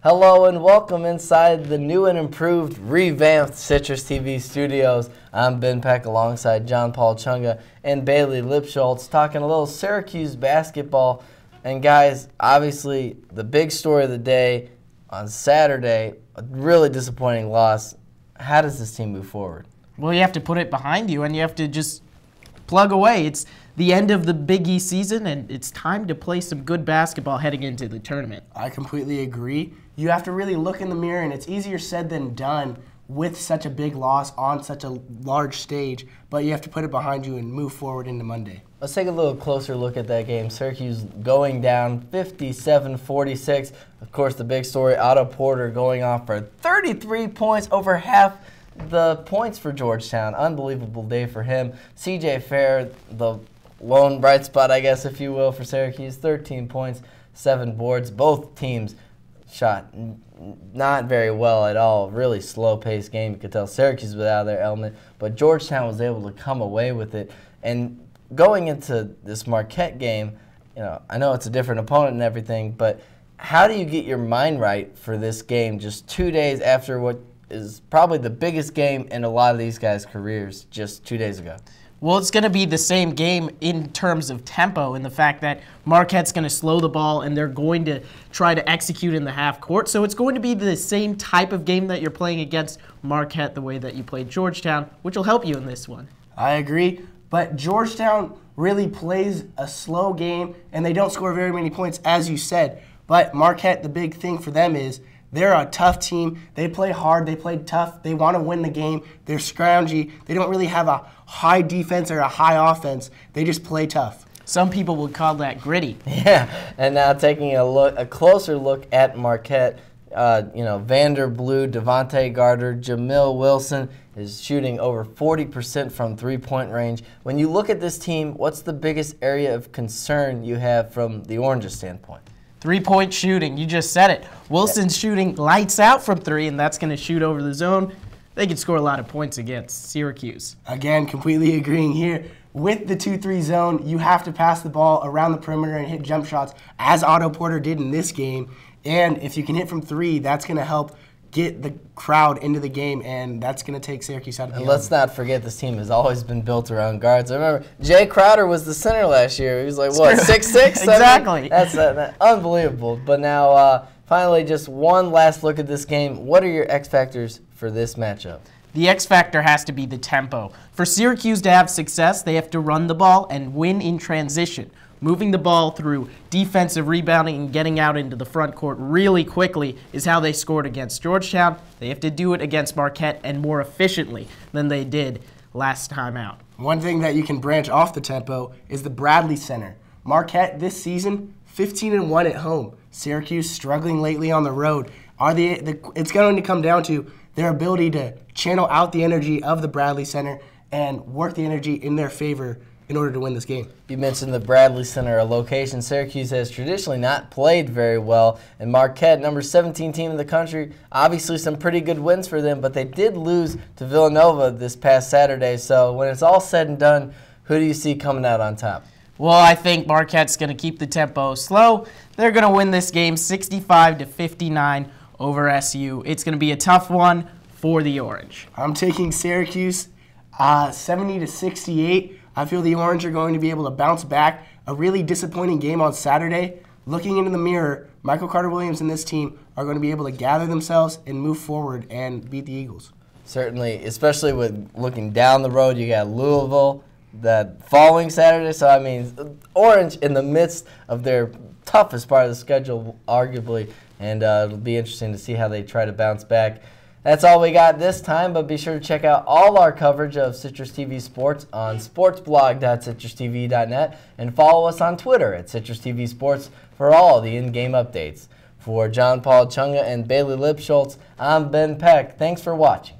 Hello and welcome inside the new and improved, revamped Citrus TV studios. I'm Ben Peck alongside Paul Chunga and Bailey Lipschultz talking a little Syracuse basketball. And guys, obviously the big story of the day on Saturday, a really disappointing loss. How does this team move forward? Well, you have to put it behind you and you have to just plug away. It's the end of the Big East season and it's time to play some good basketball heading into the tournament. I completely agree. You have to really look in the mirror, and it's easier said than done with such a big loss on such a large stage, but you have to put it behind you and move forward into Monday. Let's take a little closer look at that game. Syracuse going down 57-46. Of course, the big story, Otto Porter going off for 33 points, over half the points for Georgetown. Unbelievable day for him. CJ Fair, the lone bright spot, I guess, if you will, for Syracuse. 13 points, 7 boards. Both teams shot not very well at all. Really slow-paced game. You could tell Syracuse was out of their element, but Georgetown was able to come away with it. And going into this Marquette game, I know it's a different opponent and everything, but how do you get your mind right for this game just 2 days after what is probably the biggest game in a lot of these guys' careers just 2 days ago? Well, it's going to be the same game in terms of tempo and the fact that Marquette's going to slow the ball and they're going to try to execute in the half court. So it's going to be the same type of game that you're playing against Marquette the way that you played Georgetown, which will help you in this one. I agree, but Georgetown really plays a slow game and they don't score very many points, as you said. But Marquette, the big thing for them is they're a tough team. They play hard. They play tough. They want to win the game. They're scroungy. They don't really have a high defense or a high offense. They just play tough. Some people would call that gritty. Yeah, and now taking a closer look at Marquette, Vanderblue, Devontae Carter, Jamil Wilson is shooting over 40% from three-point range. When you look at this team, what's the biggest area of concern you have from the Oranges' standpoint? Three-point shooting, you just said it. Wilson's shooting lights out from three, and that's going to shoot over the zone. They could score a lot of points against Syracuse. Again, completely agreeing here. With the 2-3 zone, you have to pass the ball around the perimeter and hit jump shots, as Otto Porter did in this game. And if you can hit from three, that's going to help get the crowd into the game, and that's going to take Syracuse out of the game. And let's not forget this team has always been built around guards. I remember Jay Crowder was the center last year. He was like, what, 6'6"? Exactly. That's unbelievable. But now, finally, just one last look at this game. What are your X factors for this matchup? The X factor has to be the tempo. For Syracuse to have success, they have to run the ball and win in transition. Moving the ball through defensive rebounding and getting out into the front court really quickly is how they scored against Georgetown. They have to do it against Marquette and more efficiently than they did last time out. One thing that you can branch off the tempo is the Bradley Center. Marquette this season, 15-1 at home. Syracuse struggling lately on the road. It's going to come down to their ability to channel out the energy of the Bradley Center and work the energy in their favor in order to win this game. You mentioned the Bradley Center, a location Syracuse has traditionally not played very well. And Marquette, number 17 team in the country, obviously some pretty good wins for them, but they did lose to Villanova this past Saturday. So when it's all said and done, who do you see coming out on top? Well, I think Marquette's going to keep the tempo slow. They're going to win this game 65-59 over SU. It's going to be a tough one for the Orange. I'm taking Syracuse 70-68. I feel the Orange are going to be able to bounce back. A really disappointing game on Saturday. Looking into the mirror, Michael Carter-Williams and this team are going to be able to gather themselves and move forward and beat the Eagles. Certainly, especially with looking down the road, you got Louisville that following Saturday. So, I mean, Orange in the midst of their toughest part of the schedule, arguably, and it'll be interesting to see how they try to bounce back. That's all we got this time, but be sure to check out all our coverage of Citrus TV Sports on sportsblog.citrustv.net and follow us on Twitter at Citrus TV Sports for all the in-game updates. For Paul Chunga and Bailey Lipschultz, I'm Ben Peck. Thanks for watching.